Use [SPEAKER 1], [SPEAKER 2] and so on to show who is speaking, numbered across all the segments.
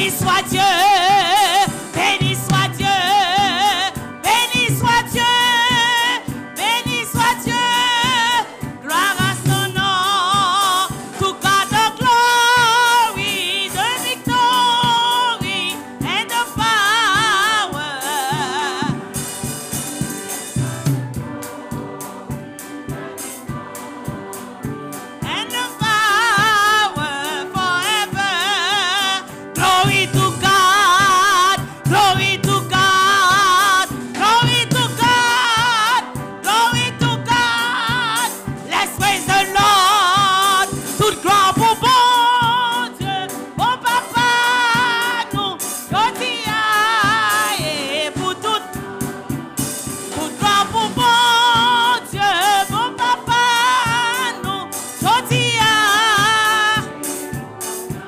[SPEAKER 1] soit Dieu, béni soit Dieu, béni soit Dieu, béni soit Dieu. Gloire à son nom, to God the glory, the victory and the power. And the power forever. Glory to God, glory to God, glory to God, glory to God. Let's praise the Lord. Toute gloire pour bon Dieu, bon papa, nous, Jodia, et pour toute gloire pour bon Dieu, bon papa, nous, Jodia.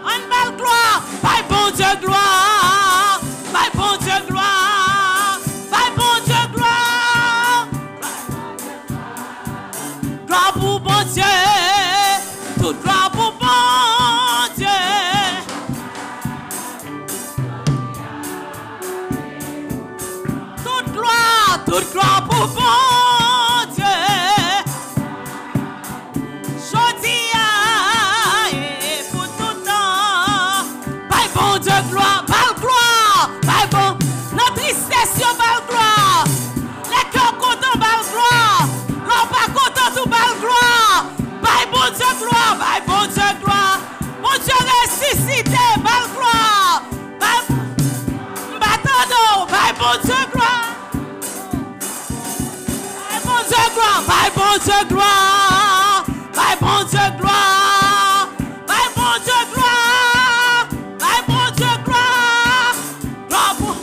[SPEAKER 1] En belle gloire, by bon Dieu gloire, by bon Dieu gloire, by bon Dieu gloire. Gloire pour bon Dieu, toute gloire pour bon Dieu. Toute gloire pour bon Dieu. Jodia et pour tout temps. By bon Dieu gloire, by bon. Notre tristesse, yo by gloire. Les cœurs contents, by gloire. L'on pas content, tout by gloire. By bon Dieu gloire, by bon Dieu gloire. Mon Dieu ressuscité, by gloire. By bon Dieu gloire. By bon Dieu gloire, by bon Dieu gloire, by bon Dieu gloire, by bon Dieu gloire, by bon Dieu gloire, gloire pour...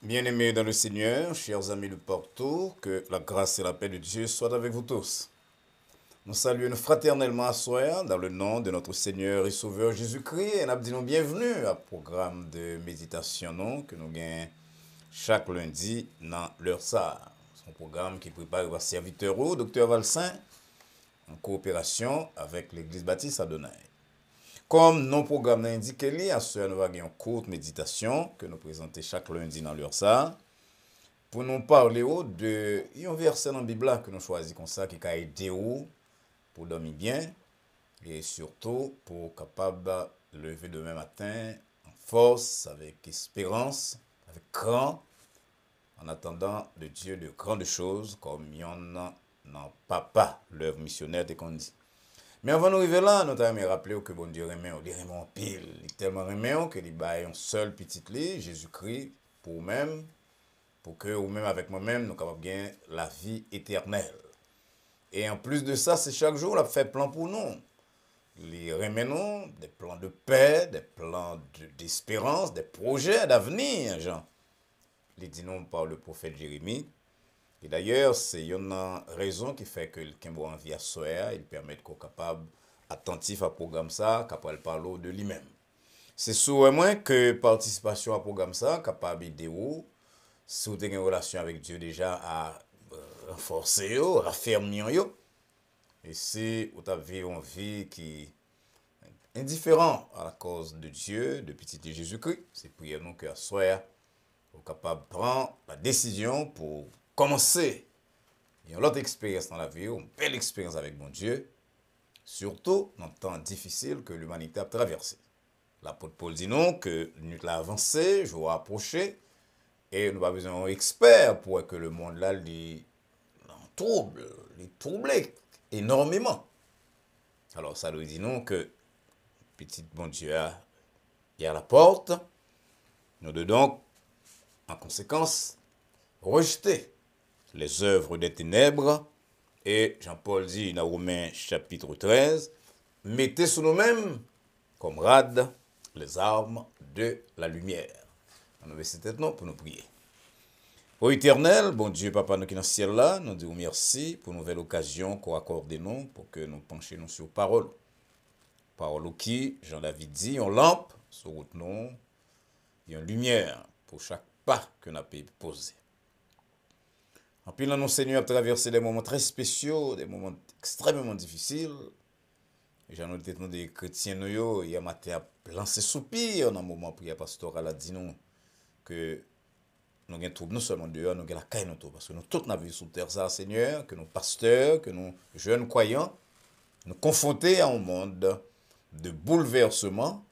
[SPEAKER 2] Bien-aimés dans le Seigneur, chers amis de partout, que la grâce et la paix de Dieu soient avec vous tous. Nous saluons fraternellement à soi dans le nom de notre Seigneur et Sauveur Jésus-Christ et nous disons bienvenue au programme de méditation non, que nous gagnons chaque lundi dans l'heure ça. C'est un programme qui prépare par serviteur Dr Valsin en coopération avec l'Église Baptiste Adonai. Comme nos programmes l'indiquent, à ce nous avons une courte méditation que nous présentons chaque lundi dans l'heure ça. Pour nous parler de un verset dans la Bible que nous choisissons comme ça qui a aidé pour dormir bien et surtout pour capable lever demain matin en force, avec espérance, avec cran, en attendant de Dieu de grandes choses comme il y en a dans papa, l'œuvre missionnaire de qu'on dit. Mais avant d'arriver là, nous avons rappelé que bon Dieu remet en pile, il est tellement remet qu'il baille un seul petit lit, Jésus-Christ, pour nous-mêmes, pour que ou même avec moi-même, nous capables de gagner la vie éternelle. Et en plus de ça, c'est chaque jour, il a fait plan pour nous. Les remenons, des plans de paix, des plans d'espérance, des projets d'avenir, Jean. Les dit non par le prophète Jérémie. Et d'ailleurs, c'est une raison qui fait que le Kimbo en vie à soi, il permet qu'on soit capable, attentif à programme ça, capable de parler de lui-même. C'est souvent moins que participation à programme ça, capable d'aider ou, si vous avez une relation avec Dieu déjà à renforcer, raffermir. Et si vous avez une vie qui est indifférente à la cause de Dieu, de petit Jésus-Christ, c'est pour nous que à soi, vous êtes capable de prendre la décision pour commencer une autre expérience dans la vie, une belle expérience avec mon Dieu, surtout dans le temps difficile que l'humanité a traversé. L'apôtre Paul dit non, que nous l'a avancé, je vais approcher, et nous avons besoin d'un expert pour que le monde là, les trouble énormément. Alors ça nous dit non que petit bon Dieu est à la porte, nous devons donc en conséquence rejeter les œuvres des ténèbres et Jean-Paul dit dans Romains chapitre 13, mettez sous nous-mêmes comme rade les armes de la lumière. On va essayer tête non pour nous prier. Ô éternel, bon Dieu, Papa, nous qui dans le ciel là, nous disons merci pour une nouvelle occasion qu'on accorde nous pour que nous penchions sur parole. Parole qui, Jean-David dit, on lampe sur route nous, il y a une lumière pour chaque pas que nous avons posé. En plus, nous, Seigneur, a traversé des moments très spéciaux, des moments extrêmement difficiles. J'en ai des chrétiens, nous, il y a maté à lancer soupir dans le moment prière pastorale, a dit nous que nous avons trouvé non seulement dehors, nous avons la caille, parce que nous tous n'avons vu sous terre ça, Seigneur, que nos pasteurs, que nos jeunes croyants, nous confrontés à un monde de bouleversement.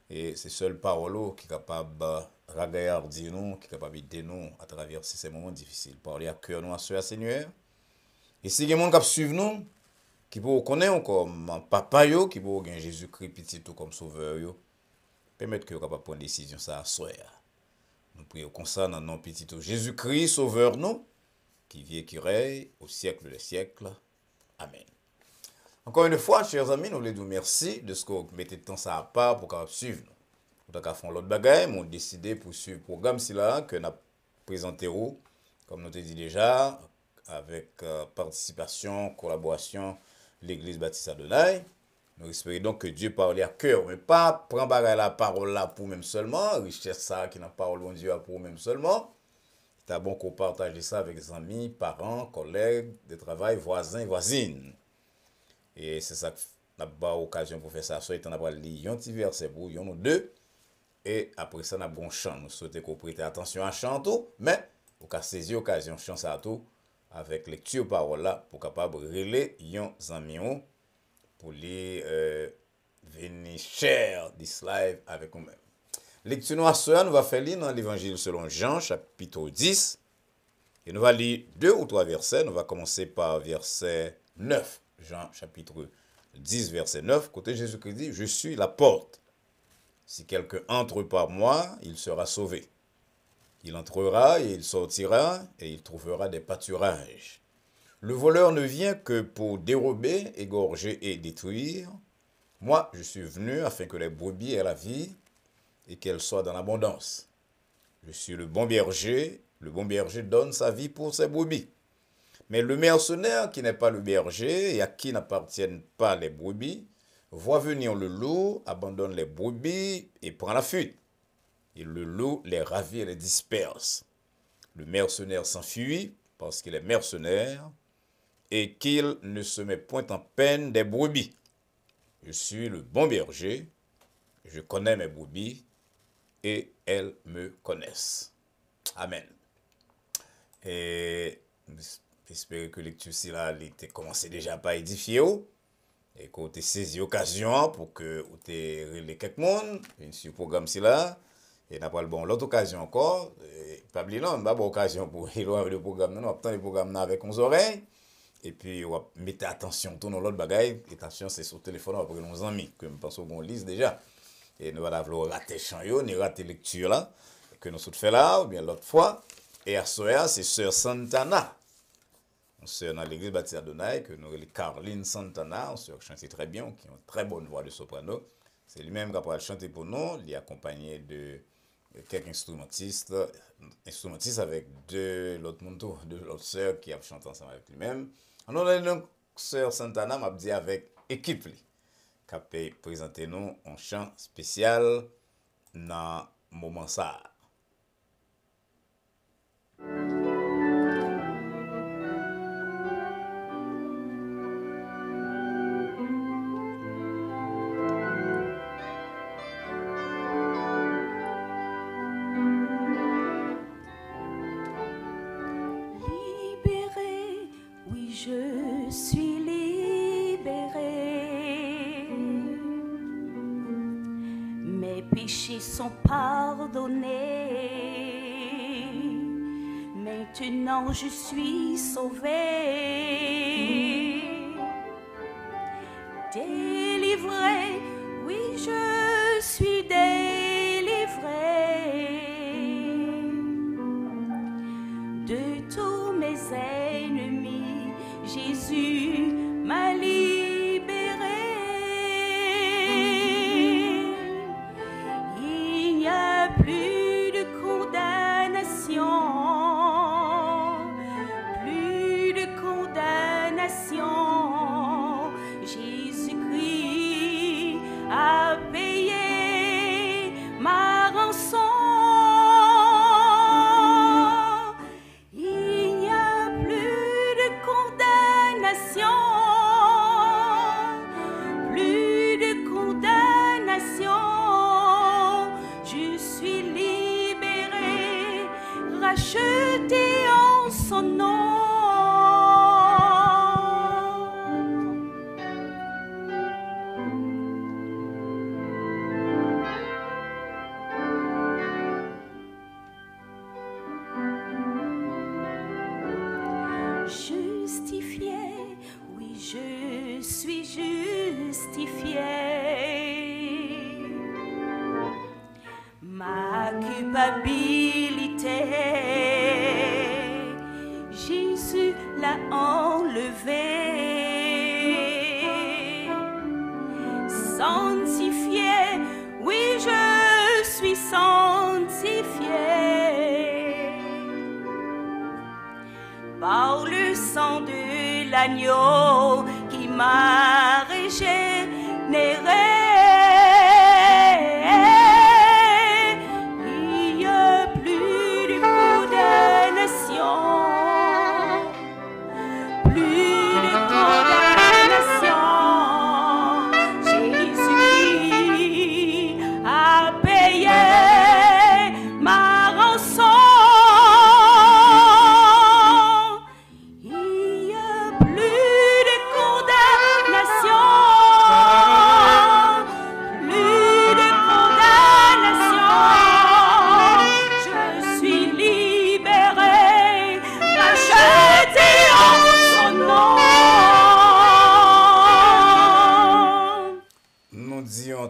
[SPEAKER 2] Et c'est seule parole qui est capable de ragaillardir nous, qui est capable d'aider nous à traverser ces moments difficiles. Parler à cœur nous à ce Seigneur. Et si il y a des gens qui suivent nous, qui peuvent connaître comme papa, qui peuvent gagner Jésus-Christ petit tout comme sauveur, permettre que vous capable prendre une décision ça à soi. Nous prions comme ça dans notre petit tout Jésus-Christ, sauveur nous, qui vit et qui règne au siècle des siècles. Amen. Encore une fois, chers amis, nous voulons vous remercier de ce que vous mettez de temps ça à part pour qu'on suivre nous. Pour qu'on fasse l'autre bagaille, nous avons décidé pour suivre le programme là que nous avons présenté, comme nous avons dit déjà, avec participation, collaboration, l'Église Baptiste Adonai. Nous espérons donc que Dieu parle à cœur, mais pas prendre la parole là pour même seulement, richesse ça qui n'a pas parole de Dieu pour même seulement. C'est bon qu'on partage ça avec les amis, parents, collègues de travail, voisins, voisines. Et c'est ça que nous avons l'occasion pour faire ça. Soit on a lire un petit verset pour nous deux. Et après ça, nous avons un chant. Nous souhaitons qu'on prête attention à chant tout, mais on a saisi l'occasion de chanter à tout avec lecture parole là pour capable relayer yon amis pour les venir share this live avec nous-mêmes. Lecture nous à soir, nous va faire lire dans l'évangile selon Jean chapitre 10 et nous va lire 2 ou 3 versets. Nous va commencer par verset 9. Jean chapitre 10 verset 9, côté Jésus-Christ dit, je suis la porte. Si quelqu'un entre par moi, il sera sauvé. Il entrera et il sortira et il trouvera des pâturages. Le voleur ne vient que pour dérober, égorger et détruire. Moi, je suis venu afin que les brebis aient la vie et qu'elles soient dans l'abondance. Je suis le bon berger donne sa vie pour ses brebis. Mais le mercenaire qui n'est pas le berger et à qui n'appartiennent pas les brebis, voit venir le loup, abandonne les brebis et prend la fuite. Et le loup les ravit et les disperse. Le mercenaire s'enfuit parce qu'il est mercenaire et qu'il ne se met point en peine des brebis. Je suis le bon berger, je connais mes brebis et elles me connaissent. Amen. Et j'espère que lecture ci là était commencé déjà par édifier et que vous avez saisi l'occasion pour que vous ayez relé quelques monde sur le programme ci là. Et n'a pas l'autre occasion encore. Pas oublier non, pas occasion pour éloigner le programme. Non, attendre le programme avec nos oreilles. Et puis, on va mettre attention tout dans l'autre bagaille. Attention, c'est sur le téléphone après nos amis, que nous pensons qu'on lise déjà. Et nous allons rater chant, ni rater lecture là, que nous sommes fait là, ou bien l'autre fois. Et à soir, c'est Sœur Santana. Une sœur dans l'église Baptiste Adonai, que nous appelons Caroline Santana, une sœur qui chante très bien, qui a une très bonne voix de soprano. C'est lui-même qui a chanté pour nous, il est accompagné de quelques instrumentistes avec deux autres sœurs qui ont chanté ensemble avec lui-même. Alors, donc, Sœur Santana m'a dit avec équipe qui a présenté nous un chant spécial dans le moment ça.
[SPEAKER 1] Je suis libérée, mes péchés sont pardonnés, maintenant je suis sauvée, délivrée, oui je suis délivrée de tous mes ennemis. Jésus m'a libéré. Il n'y a plus de condamnation, plus de condamnation. Jésus-Christ a payé ma rançon. son nom. Justifié, oui, je suis justifié. Ma culpabilité, Jésus l'a enlevée. Sanctifié, oui, je suis sanctifié. Par le sang de l'agneau qui m'a régénéré. Il n'y a plus de condamnation, plus de condamnation. Jésus a payé ma rançon.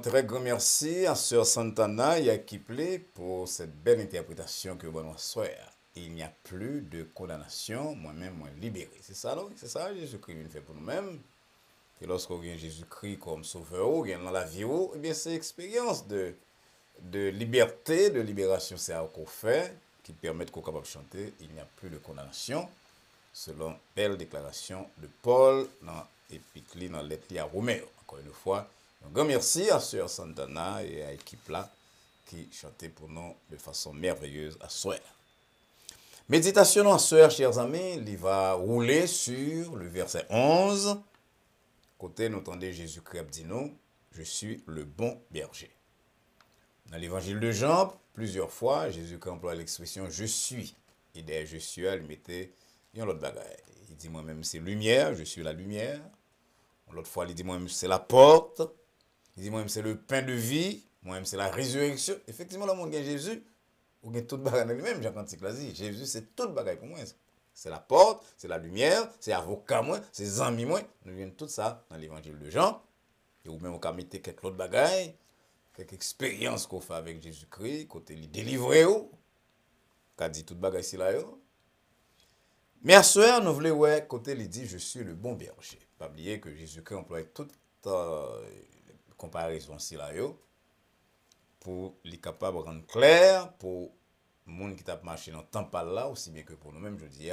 [SPEAKER 2] Très grand merci à Sœur Santana et à Kiplé pour cette belle interprétation que vous nous soeur. Il n'y a plus de condamnation, moi-même, moi libéré. C'est ça, non? C'est ça, Jésus-Christ vient faire pour nous-mêmes. Et lorsqu'on vient Jésus-Christ comme sauveur, ou vient dans la vie, eh bien, c'est l'expérience de liberté, de libération, c'est ça qu'on fait, qui permet qu'on soit capable de chanter. Il n'y a plus de condamnation, selon belle déclaration de Paul dans l'épître, dans l'lettre à Romains. Encore une fois, un grand merci à Sœur Santana et à l'équipe là qui chantait pour nous de façon merveilleuse à soir. Méditation à soir, chers amis, il va rouler sur le verset 11. Côté, nous entendons Jésus-Christ dit nous, je suis le bon berger. Dans l'évangile de Jean, plusieurs fois, Jésus-Christ emploie l'expression je suis. Et derrière je suis, il mettait une autre bagaille. Il dit moi-même c'est lumière, je suis la lumière. L'autre fois, il dit moi-même c'est la porte. Il dit, moi-même, c'est le pain de vie. Moi-même, c'est la résurrection. Effectivement, là, mon gars, Jésus, ou bien tout bagaille dans lui-même, Jean Cantique l'a dit. Jésus, c'est tout bagaille pour moi. C'est la porte, c'est la lumière, c'est avocat, moi, c'est amis, moi. Nous venons tout ça dans l'évangile de Jean. Et ou même, on peut mettre quelques autres bagailles, quelques expériences qu'on fait avec Jésus-Christ, côté lui délivrer, qu'a dit tout bagaille ici là. Mais à ce soir, nous voulons, ouais, côté lui dit, je suis le bon berger. Pas oublier que Jésus-Christ emploie toute comparaison si là pour les capables de rendre clair pour les gens qui tapent marché dans le temps par là aussi bien que pour nous-mêmes je dis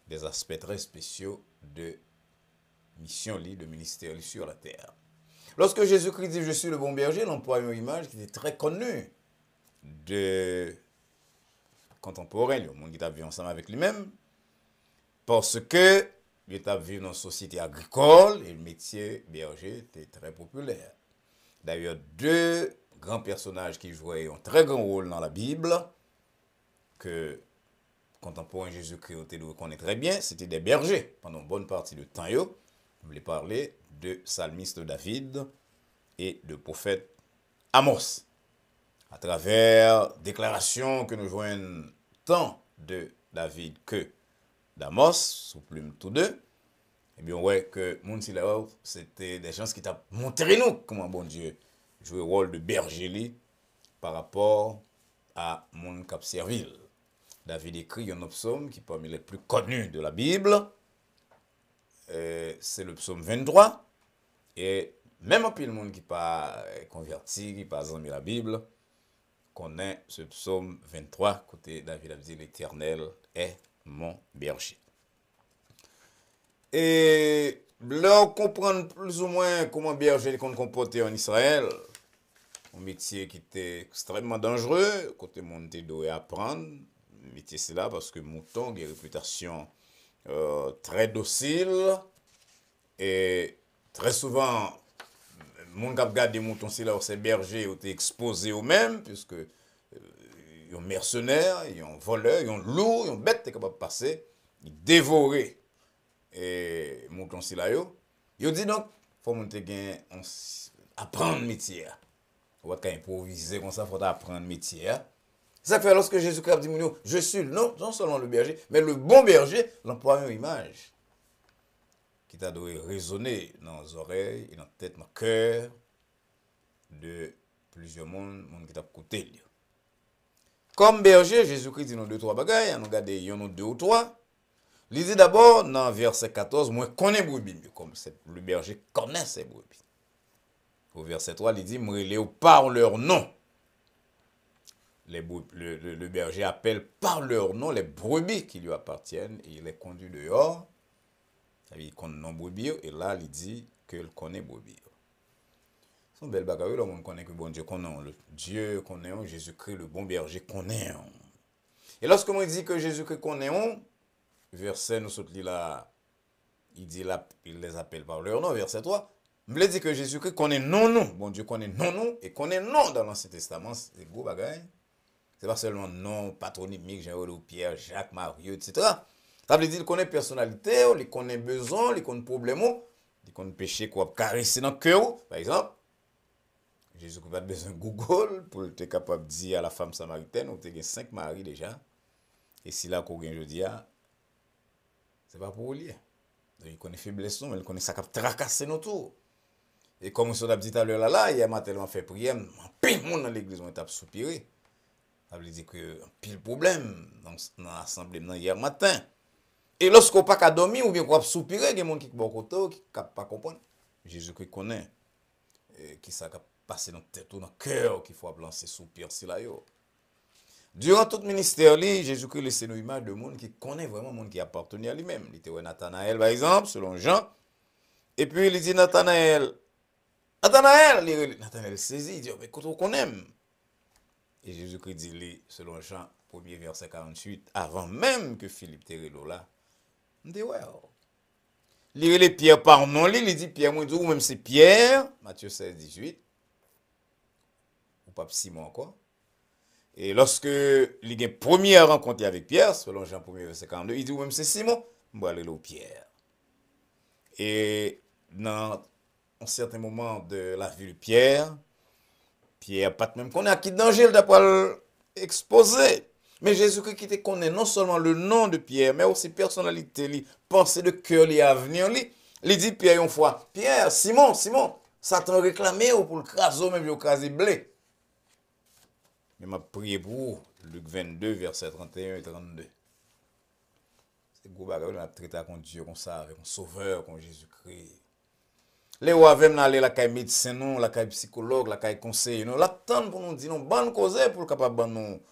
[SPEAKER 2] des aspects très spéciaux de mission de ministère sur la terre. Lorsque Jésus-Christ dit je suis le bon berger, il emploie une image qui est très connue de contemporains, le monde qui a vécu ensemble avec lui-même parce que il a vécu dans une société agricole et le métier berger était très populaire. D'ailleurs, deux grands personnages qui jouaient un très grand rôle dans la Bible, que contemporains Jésus-Christ le reconnaît très bien, c'était des bergers. Pendant une bonne partie du temps, je voulais parler de psalmiste David et de prophète Amos. À travers déclarations que nous joignons tant de David que d'Amos, sous plume tous deux, eh bien, ouais, que Mounsilao, c'était des gens qui t'ont montré nous comment bon Dieu joue le rôle de berger par rapport à mon cap servile. David écrit un psaume qui est parmi les plus connus de la Bible. C'est le psaume 23. Et même un peu le monde qui n'est pas converti, qui n'est pas aimé la Bible, connaît ce psaume 23. Côté David a dit l'Éternel est mon berger. Et là, on comprend plus ou moins comment berger qu'on comportait en Israël. Un métier qui était extrêmement dangereux, côté monde doit apprendre. Le métier c'est là parce que mouton a une réputation très docile. Et très souvent, les gens qui regardent des moutons, c'est là où ces bergers ont été exposés eux-mêmes, puisque ils ont mercenaires, ils ont voleurs, ils ont loups, ils ont bêtes qui sont capables de passer il dévorait et mouton si là yo. Yo dit donc faut monter gain apprendre métier. Ou quand improviser comme ça faut apprendre métier. C'est ça que fait lorsque Jésus-Christ dit je suis non seulement le berger, mais le bon berger, l'emploie une image qui t'a dû résonner dans les oreilles, et dans la tête, dans le cœur de plusieurs monde qui t'a écouté. Comme berger, Jésus-Christ dit nous deux trois bagailles, on regarde yon deux ou trois. Il dit d'abord dans verset 14, moi connais brebis, comme le berger connaît ses brebis. Au verset 3, il dit moi les par leur nom. Le berger appelle par leur nom les brebis qui lui appartiennent et il les conduit dehors. Il connaît non brebis et là il dit qu'il connaît brebis. C'est une belle bagarre, là on connaît que bon Dieu connaît, le Dieu connaît, Jésus-Christ le bon berger connaît. Et lorsque on dit que Jésus-Christ connaît, verset nous saute là, il dit là, il les appelle par leur nom, verset 3. Me dit que Jésus-Christ connaît non, bon Dieu connaît non et connaît non dans l'Ancien Testament, c'est gros bagaille. C'est pas seulement nom patronymique, Jean-Paul, Pierre, Jacques, Marie, etc. Ça veut dire qu'il connaît personnalité, il connaît besoin, il connaît problème, il connaît péché quoi caresser dans le cœur, par exemple. Jésus n'a pas besoin de Google pour être capable de dire à la femme samaritaine, on a 5 maris déjà. Et si là, qu'on a aujourd'hui, c'est pas pour lui. Donc, il connaît faiblesse, mais il connaît ça qui tracasser nos tours. Et comme on a dit tout à l'heure là, il a tellement fait prière, pile monde dans l'église, on a soupiré. Ça veut dire que pile problème dans l'assemblée hier matin. Et lorsqu'on pas qu'à dormir ou bien qu'on a soupiré, il y a des gens qui sont bon côté, qui ne pas comprendre. Jésus qui connaît, qui ça passé dans la tête ou dans le cœur, qu'il faut lancer soupir si là yo. Durant tout le ministère, Jésus-Christ laissé nous images de monde qui connaît vraiment monde qui appartenait à lui-même. Il était Nathanaël par exemple, selon Jean. Et puis il dit Nathanaël saisit, il dit mais écoute, on connaît. Et Jésus-Christ dit, lui, selon Jean 1er verset 48, avant même que Philippe Terrelo là, il dit, ouais. Lire les Pierre par nom, il dit Pierre, moi, ou même c'est Pierre, Matthieu 16, 18, ou pas Simon encore. Et lorsque il y a une première rencontre avec Pierre, selon Jean 1er verset 42, il dit, ou même c'est Simon, je vais aller au Pierre. Et dans un certain moment de la vie de Pierre, pas même connaît à qui danger il d'après exposé. Mais Jésus-Christ qui te connaît non seulement le nom de Pierre, mais aussi personnalité, pensée de cœur, avenir. Il dit Pierre une fois, Pierre, Simon, Satan réclamé pour le craser, même le craser blé. Mais m'a prié pour Luc 22, verset 31 et 32. C'est gros bagage, on a traité avec Dieu comme ça, avec un sauveur, comme Jésus-Christ. Les ou avem aller la caille médecin non, la caille psychologue, la caille conseiller non, l'attendre pour nous dire non bonne cause pour capable nous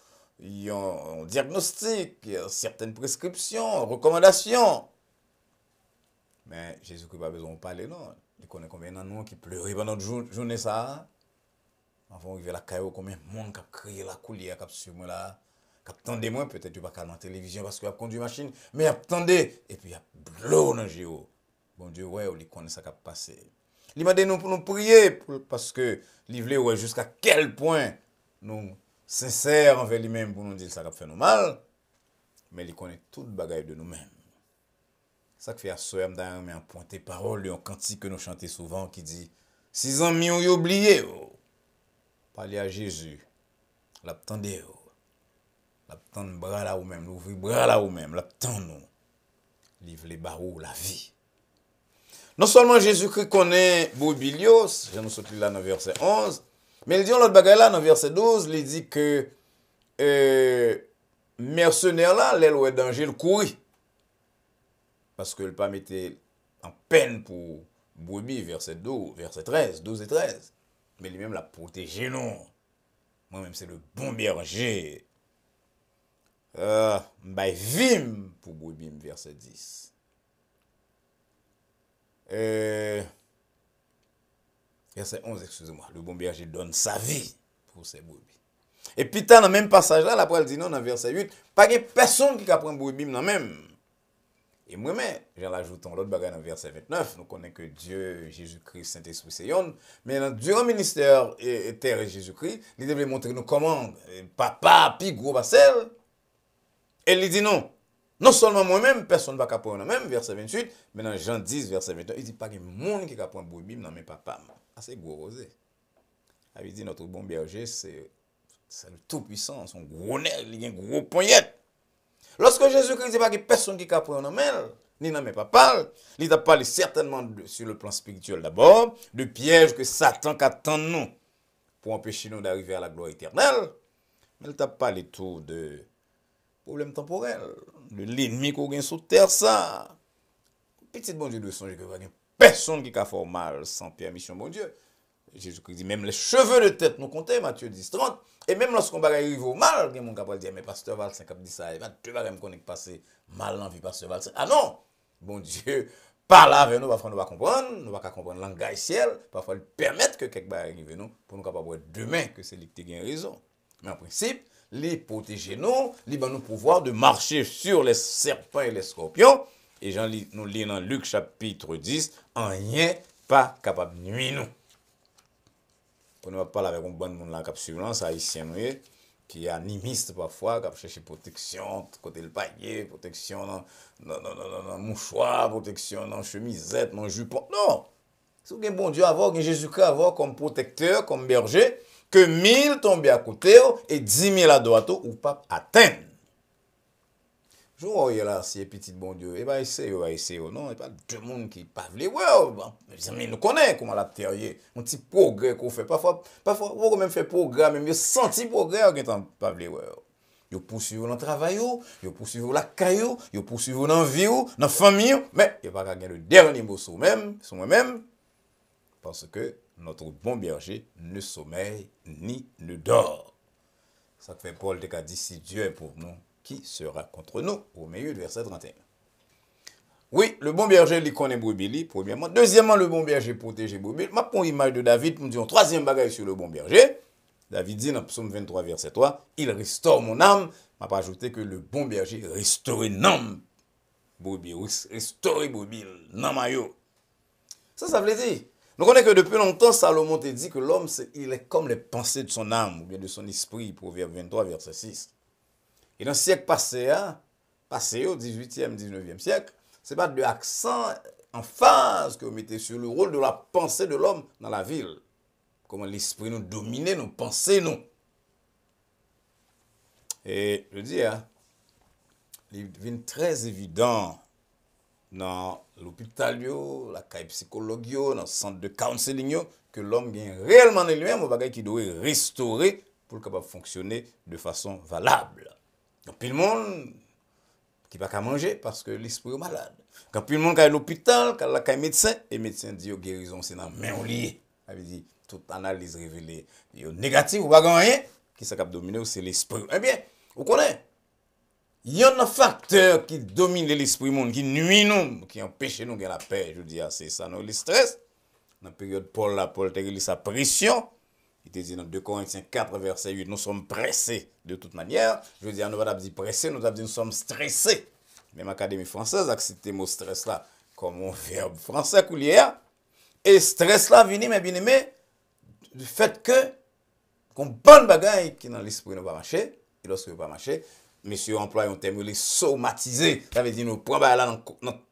[SPEAKER 2] un diagnostic, certaines prescriptions, recommandations. Mais Jésus-Christ pas besoin de parler non. Il connaît combien de nous qui pleurent pendant notre journée ça. Avant arriver la caille combien de monde qui a crié la coulière qui sur moi là, qui attendait moi peut-être tu pas calmer la télévision parce qu'il a conduit machine, mais attendez et puis il y a de l'eau dans géo. Bon Dieu ouais, il connaît ça qui a passé. Il m'a dit nous pour nous prier parce que il voulait ouais jusqu'à quel point nous sincères envers lui-même pour nous dire ça qui fait nous mal, mais il connaît toute bagaille de nous-mêmes. Ça qui fait à soeur m'd'a mais en pointer parole un cantique que nous chantons souvent qui dit 6 ans mi ont oublié parler à Jésus. L'attendez l'attendre bras là ou même l'ouvrir bras là ou même l'attendre nous livre les barreaux la vie. Non seulement Jésus-Christ connaît Bobilios, je nous sorti là dans verset 11, mais il dit l'autre bagaille là dans verset 12, il dit que mercenaire là, l'aile ou danger le courir. Parce que le pas mettait en peine pour Bobby verset 12, verset 13, 12 et 13. Mais lui-même l'a protégé non. Moi-même c'est le bon berger. M'bay vim pour Bobby verset 10. Verset 11, excusez-moi. Le bon berger donne sa vie pour ses brebis. Et puis, dans le même passage là, après, il dit non, dans verset 8, pas de personne qui apprend brebis dans même. Et moi-même, j'en ajoute l'autre bagage dans verset 29. Nous connaissons que Dieu, Jésus-Christ, Saint-Esprit, c'est yon. Mais durant le ministère et terre et Jésus-Christ, il devait montrer nous comment papa, puis gros bassel. Et il dit non. Non seulement moi-même, personne ne va apprendre même, verset 28, mais dans Jean 10, verset 21, il dit pas qu'il y a monde qui apprend brebis dans mes papas. C'est gros rosé. Il dit notre bon berger, c'est le tout-puissant, son gros nez, il a un gros poignette. Lorsque Jésus-Christ dit pas qu'il y a personne qui apprend dans mes ni dans mes papas, il a parlé certainement sur le plan spirituel d'abord, de pièges que Satan attend nous pour empêcher nous d'arriver à la gloire éternelle. Mais il t'a parlé tout de problème temporel, de l'ennemi qu'on gagne sous terre, ça. Petit bon Dieu de songer que personne qui a fait mal sans permission, bon Dieu. Jésus-Christ dit, même les cheveux de tête nous comptent, Matthieu 10, 30. Et même lorsqu'on va arriver au mal, il y a mon capable de dire, mais pasteur Valsin qui dit ça, tu vas me connaître passer mal dans la vie, pasteur Valsin. Ah non! Bon Dieu, parle avec nous, parfois nous va comprendre, nous va comprendre le langage ciel, parfois il permettre que quelque chose arrive nous, pour nous capable de demain que c'est lui qui a raison. Mais en principe, les protéger nous, les nous pouvoir de marcher sur les serpents et les scorpions. Et nous lisons dans Luc chapitre 10, en rien pas capable de nuire nous. On va parler avec un bon monde là, qui suivant, haïtien, qui est animiste parfois, qui cherche protection, côté le paillet, protection dans mouchoir, protection dans chemisette, dans jupon. Non! C'est un bon Dieu avoir, un Jésus-Christ avoir comme protecteur, comme berger, que 1000 tombent à côté et 10 000 à droite ou pas atteindre. Je vois là, si petit bon Dieu, et va essayer, non, et pas deux monde qui parlent, mais nous connaissons comment la terre est, un petit progrès qu'on fait, parfois, on même fait progrès, même senti progrès, on ne pas Vous poursuivez dans le travail, vous poursuivez la caillou, vous poursuivez dans la vie, dans la famille, mais il n'y a pas qu'à le dernier mot sur moi-même, parce que notre bon berger ne sommeille ni ne dort. Ça fait Paul a dit, si Dieu est pour nous, qui sera contre nous, au milieu du verset 31. Oui, le bon berger, il connaît brebis, premièrement. Deuxièmement, le bon berger protège brebis. Je prends l'image de David pour me dire un troisième bagage sur le bon berger. David dit dans Psaume 23, verset 3, il restaure mon âme. Je vais ajouter que le bon berger restaure l'âme. Brebis, restaure brebis, non maillot. Ça veut dire. Nous connaissons que depuis longtemps, Salomon te dit que l'homme, il est comme les pensées de son âme, ou bien de son esprit, Proverbe 23, verset 6. Et dans le siècle passé, au 18e, 19e siècle, ce n'est pas de l'accent en phase que vous mettez sur le rôle de la pensée de l'homme dans la ville. Comment l'esprit nous domine, nous pensons, nous. Et je dis, il devient très évident dans l'hôpital, la caille psychologue, dans le centre de counseling, que l'homme gagne réellement de lui-même un bagage qui doit restaurer pour le capable fonctionner de façon valable. Quand puis le monde qui va pas manger parce que l'esprit est malade. Quand puis le monde qui est à l'hôpital, quand il y a un médecin, et le médecin dit que la guérison c'est dans la main liée. Ça veut dire toute analyse révélée négative ou pas rien, qui s'est capable dominer, c'est l'esprit. Eh bien, vous connaissez, il y a un facteur qui domine l'esprit monde, qui nuit nous, qui empêche nous de la paix. Je dis, c'est ça, le stress. Dans la période Paul a eu sa pression. Il te dit dans 2 Corinthiens 4, verset 8, nous sommes pressés de toute manière. Je veux dire, nous avons dit pressés, nous avons dit nous sommes stressés. Même l'Académie française a accepté le mot stress là comme un verbe français coulier. Et stress là vient, mais bien aimé, du fait que, qu'on bonne bagaille qui dans l'esprit ne va marcher, et lorsque ne va pas marcher, monsieur emploie un terme, les somatiser. Ça veut dire, nous prenons là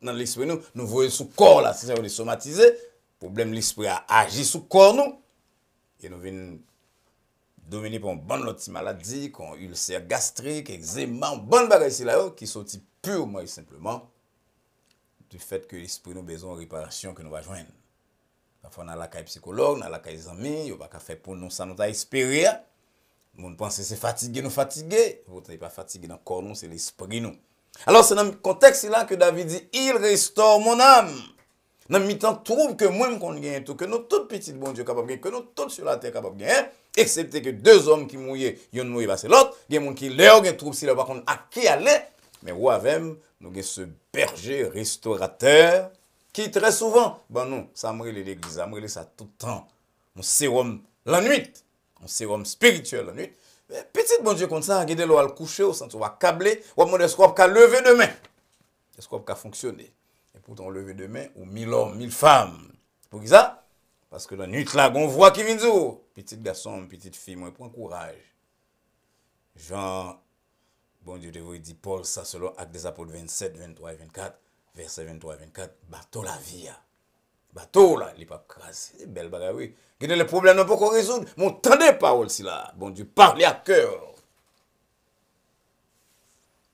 [SPEAKER 2] dans l'esprit, nous voyons sous corps là, c'est ça, les somatiser. Problème, l'esprit a agi sous corps nous. Et nous venons dominer par une bonne autre maladie, comme ulcère gastrique, eczéma, une bonne bagaille ici là qui sont purement et simplement du fait que l'esprit nous a besoin de réparation que nous va joindre. Parfois, on a la caille psychologue, on a la caille amis, on va pas faire pour nous, ça nous a espéré. Nous pensons que c'est fatigué, nous fatigué. Vous n'êtes pas fatigué dans le corps, nous, c'est l'esprit nous. Alors, c'est dans le contexte là que David dit, il restaure mon âme. Dans le temps trouve que moi qu'on gagne tout, que nous toutes petites bon Dieu capable gagner, que nous toutes sur la terre capable gagner, excepté que 2 hommes qui mouillent, yon mouillent c'est l'autre, il y a des gens qui leur gagne trouve si là par contre à qui aller, mais ou avec nous avons ce berger restaurateur qui très souvent non, ça me l'église, ça me ça tout le temps. On sérum la nuit, on sérum spirituel la nuit. Petit bon Dieu comme ça, regardez l'eau à coucher au centre, on va câbler, on va demander ce qu'on va lever demain. Est-ce qu'on va fonctionner? Et pourtant, lever demain, ou 1000 hommes, 1000 femmes. Pour qui ça? Parce que la nuit là, on voit qui vient dire, petit garçon, petite fille, moi, prends courage. Jean Bon Dieu devrait dire Paul, ça selon Actes des Apôtres 27, 23 et 24, verset 23 et 24, bateau la vie. Bateau là, il n'est pas crasé. C'est belle bagarre, oui. Il y a les problèmes, on peut pas résoudre. Mais entendez parole si là. Bon Dieu, parlez à cœur.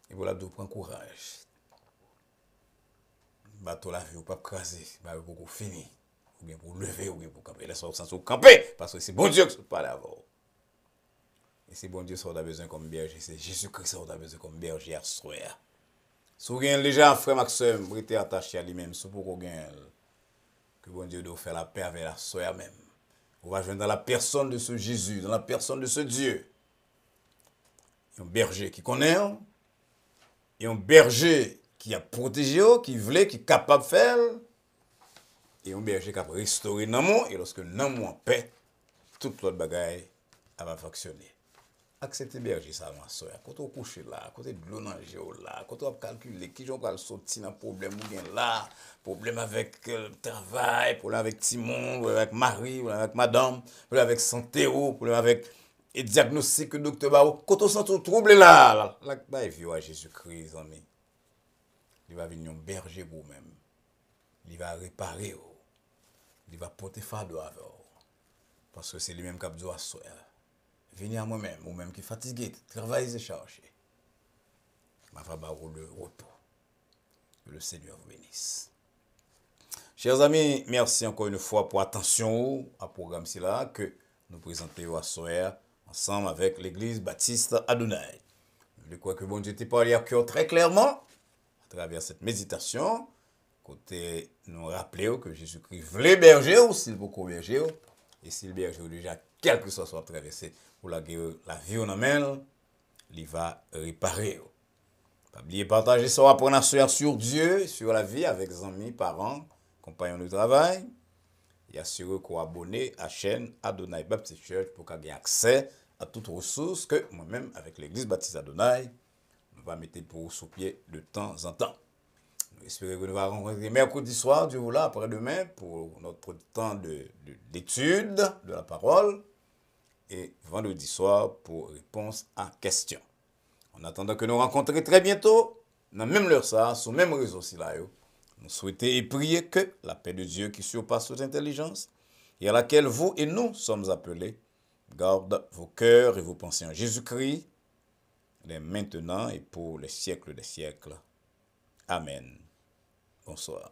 [SPEAKER 2] Et voilà, de prendre courage. Bateau la vie, ou pas craser. Bah, pour finir. Ou bien pour lever, ou bien pour camper. Laissez-vous sans camper. Parce que c'est bon Dieu qui se parle avant. Et c'est bon Dieu ça on a besoin comme berger. C'est Jésus-Christ ça on a besoin comme berger à soi. Si vous avez déjà un frère Maxime, vous êtes attaché à lui-même, c'est pour que bon Dieu doit faire la paix avec la soeur même. On va joindre dans la personne de ce Jésus, dans la personne de ce Dieu. Un berger qui connaît, et un berger qui a protégé, qui voulait, qui est capable de faire, et un berger qui a restauré l'amour, et lorsque l'amour en paix, toute l'autre bagaille va fonctionner. Acceptez berger ça, ma soeur. Quand on couche là, quand on de l'eau dans le là, quand on calcule qui j'en va sortir dans le problème ou bien là, problème avec le travail, problème avec Timon, problème avec Marie, problème avec madame, problème avec santé, problème avec le diagnostic que le docteur Bao. Quand on sent tout trouble là, il vient à Jésus-Christ, ami. Il va venir un berger pour vous-même. Il va réparer, il va porter fardeau avec vous. Parce que c'est lui-même qui a besoin de soeur. Venez à moi-même, ou même qui fatigué, travaillez et cherchez. Ma femme le repos. Que le Seigneur vous bénisse. Chers amis, merci encore une fois pour l'attention au programme là que nous présentons à soir ensemble avec l'église baptiste Adonai. Je crois que bon Dieu t'a parlé à cœur très clairement à travers cette méditation. Côté nous rappeler que Jésus-Christ voulait berger ou s'il veut berger. Et s'il berger déjà, quel que soit traversé, pour la vie on amène, il va réparer. Pas oublier partager ça, apprendre à sur Dieu, sur la vie avec les amis, parents, compagnons de travail. Et assurer qu'on abonne à la chaîne Adonai Baptist Church pour qu'on ait accès à toutes les ressources que moi-même, avec l'église baptiste Adonai, nous va mettre pour sous pied de temps en temps. Nous espérons que nous allons rencontrer mercredi soir, Dieu voulait, après-demain, pour notre temps d'étude de la parole. Et vendredi soir pour réponse à questions. En attendant que nous rencontrions très bientôt, dans même l'heure ça, sur le même réseau là, nous souhaitons et prier que la paix de Dieu qui surpasse toute intelligence et à laquelle vous et nous sommes appelés, garde vos cœurs et vos pensées en Jésus-Christ, dès maintenant et pour les siècles des siècles. Amen. Bonsoir.